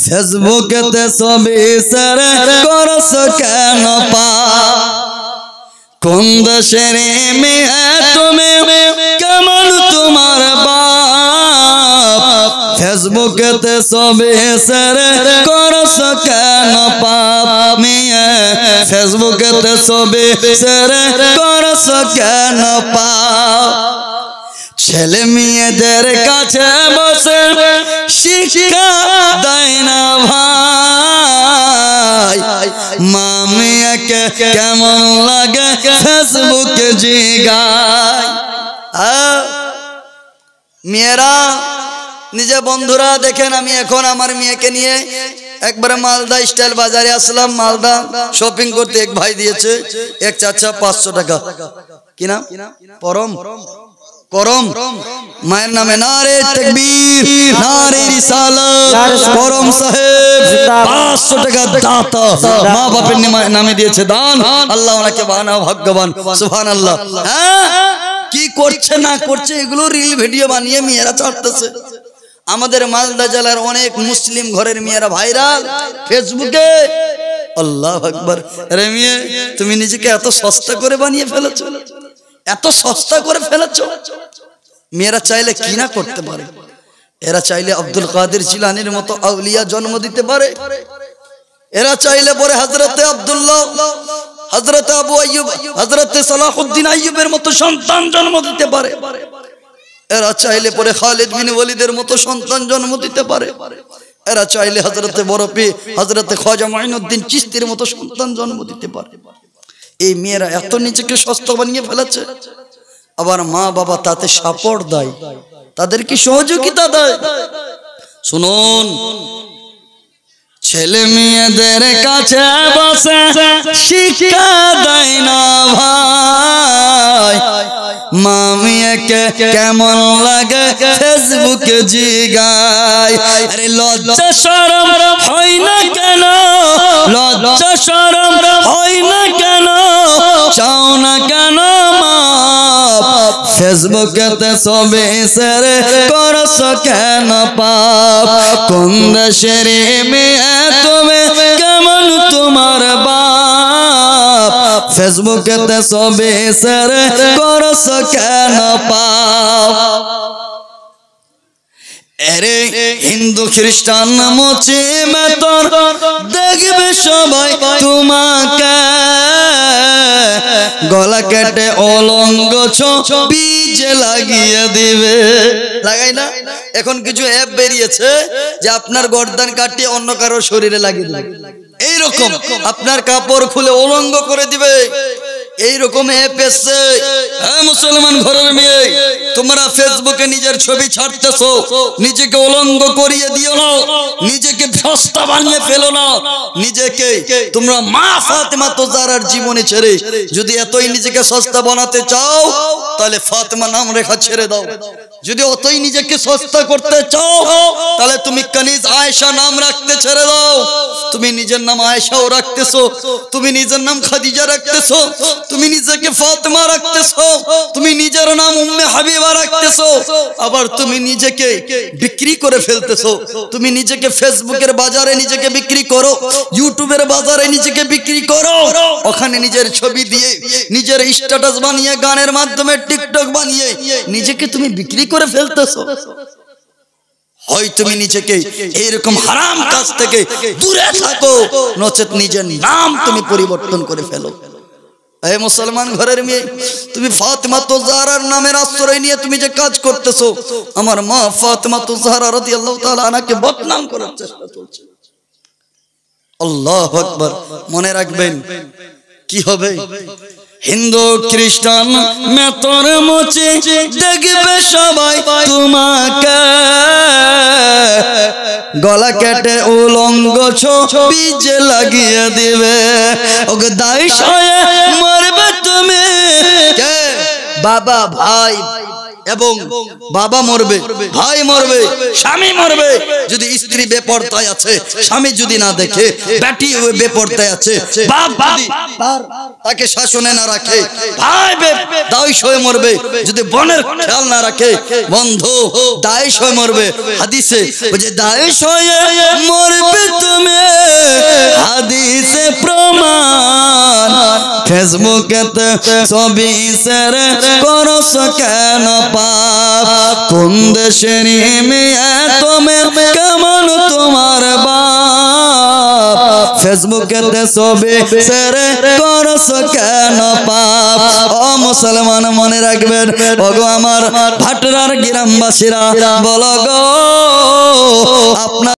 ফেসবুকেতে ছবি শেয়ার করছ কেন পাপ? কোন দেশের মেয়ে তুমি, কেমন তোমার বাপ? ফেসবুকেতে ছবি শেয়ার করছ কেন পাপ? মেয়ে ফেসবুকেতে ছবি শেয়ার করছ কেন পাপ? ছেলে মেয়েদের কাছে বসে শিক্ষা দেয় না ভাই, মা মেয়েকে কেমন লাগে ফেসবুকে জিগায়। মেয়েরা নিজে বন্ধুরা দেখেন, আমি এখন আমার মেয়েকে নিয়ে একবারে মালদা স্টাইল বাজারে আসলাম। মালদা শপিং করতে এক ভাই দিয়েছে এক চাচা 500 টাকা। কি নাম? পরম করম। মায়ের নামে নারে তাকবীর, নারে রিসালাত। করম সাহেব 500 টাকা দাতা, মা বাপের নামে দিয়েছে দান। আল্লাহ ওনাকে বানাও ভাগ্যবান। সুবহানাল্লাহ। কি করছে না করছে এগুলো রিল ভিডিও বানিয়ে মেয়েরা ছাড়তেছে। আমাদের মালদা জেলার অনেক মুসলিম ঘরের মেয়েরা ভাইরাল ফেসবুকে। আল্লাহু আকবার। আরে মেয়ে, তুমি নিজেকে এত সস্তা করে বানিয়ে ফেলেছো, এত সস্তা করে ফেলেছো। মেয়েরা চাইলে কি না করতে পারে। এরা চাইলে আব্দুল কাদের জিলানীর মতো আউলিয়া জন্ম দিতে পারে। এরা চাইলে পরে হযরতে আব্দুল্লাহ, হযরতে আবু আইয়ুব, হযরতে সালাহুদ্দিন আইয়ুবের মতো সন্তান জন্ম দিতে পারে। এরা চাইলে পরে খালিদ বিন ওয়ালিদের মতো সন্তান জন্ম দিতে পারে। এরা চাইলে হযরতে বরফি, হযরতে খাজা মাইনুদ্দিন চিশতির মতো সন্তান জন্ম দিতে পারে। এই মেয়েরা এত নিজেকে সস্তা বানিয়ে ফেলেছে, আবার মা বাবা তাতে সাপোর্ট দেয়, তাদের কি সহযোগিতা দেয়। শুনুন, ছেলে মেয়েদের কাছে বসে শিক্ষা দেয় না ভাই, মা মেয়েকে কেমন লাগে ফেসবুকে জিগায়। আরে লজ্জা শরম হয় না কেন? লজ্জা শরম হয় না কেন? চাও না কেন মা? ফেসবুকেতে ছবি শেয়ার করছ কেন পাপ? কোন দেশের মেয়ে তুমি, কেমন তোমার বাপ? ফেসবুকেতে ছবি শেয়ার করছ কেন পাপ? আরে হিন্দু খ্রিস্টান মুসলিম তোর দেখবে সবাই তোমাকে, গলা কেটে অলঙ্গ ছবি যে লাগিয়ে দিবে। লাগাই না? এখন কিছু অ্যাপ বেরিয়েছে যে আপনার গর্দান কাটিয়ে অন্য কারো শরীরে লাগিয়ে দিবে, এইরকম আপনার কাপড় খুলে অলঙ্গ করে দিবে, এইরকম অ্যাপ এসছে। হ্যাঁ মুসলমান ঘরের মেয়ে, তোমরা ফেসবুকে নিজের ছবি ছাড়তেছো, নিজেকে অলঙ্গ করিয়ে দিও না, নিজেকে ফস্তা বানিয়ে ফেলো না। নিজেকে তোমরা মা ফাতেমা জাহরার জীবনে ছেড়ে যদি এতই নিজেকে সস্তা বানাতে চাও, তাহলে ফাতেমা নাম রেখা ছেড়ে দাও। যদি অতই নিজেকে সস্তা করতে চাও, তাহলে তুমি কানিজ আয়েশা নাম রাখতে ছেড়ে দাও। তুমি নিজের নাম আয়েশাও রাখতেছো, তুমি নিজের নাম খাদিজা রাখতেছো, তুমি নিজেকে ফাতেমা রাখতেছো, তুমি নিজের নাম উম্মে হাবিবা রাখতেছো, আবার তুমি নিজেকে বিক্রি করে ফেলতেছো। তুমি নিজেকে ফেসবুকের বাজারে নিজেকে বিক্রি করো, ইউটিউবের বাজারে নিজেকে বিক্রি করো, ওখানে নিজের ছবি দিয়ে, নিজের স্ট্যাটাস বানিয়ে, গানের মাধ্যমে টিকটক বানিয়ে নিজেকে তুমি বিক্রি করে ফেলতেছো। হয় তুমি নিজেকে এইরকম হারাম কাজ থেকে দূরে থাকো, নচেত নিজের নাম তুমি পরিবর্তন করে ফেলো। এই মুসলমান ঘরের মেয়ে, তুমি ফাতেমা জাহরার নামের আশ্রয় নিয়ে তুমি যে কাজ করতেছো, আমার মা ফাতেমা জাহরা রাদিয়াল্লাহু তাআলা আনহাকে বদনাম করার চেষ্টা চলছে। আল্লাহু আকবার। মনে রাখবেন কি হবে? হিন্দু খ্রিস্টান মেতর মুচে দেখবে সবাই তোমাকে, গলা কেটে উলঙ্গ ছবি যে লাগিয়ে দিবে। ওকে দাইশ হয়ে মরবে তুমি। কে? বাবা, ভাই, এবং বাবা মরবে, ভাই মরবে, স্বামী মরবে, যদি স্ত্রী বেপরদায় আছে, স্বামী যদি না দেখে, বেটি বেপরদায় আছে, বাপ যদি তাকে শাসনে না রাখে, ভাই দায়স হয়ে মরবে, যদি বোনের খেয়াল না রাখে, বন্ধু দায়স হয়ে মরবে। হাদিসে যে দায়স হয়ে মরবে তুমি, হাদিসে প্রমাণ। ফেসবুকেতে ছবি শেয়ার করছ কেন পাপ, কোন দেশের মেয়ে তুমি, কেমন তোমার বাপ, ফেসবুকেতে ছবি শেয়ার করছ কেন পাপ। ও মুসলমান মনে রাখবেন, ওগো আমার ভাটরার গ্রামবাসীরা, বলো গো আপনার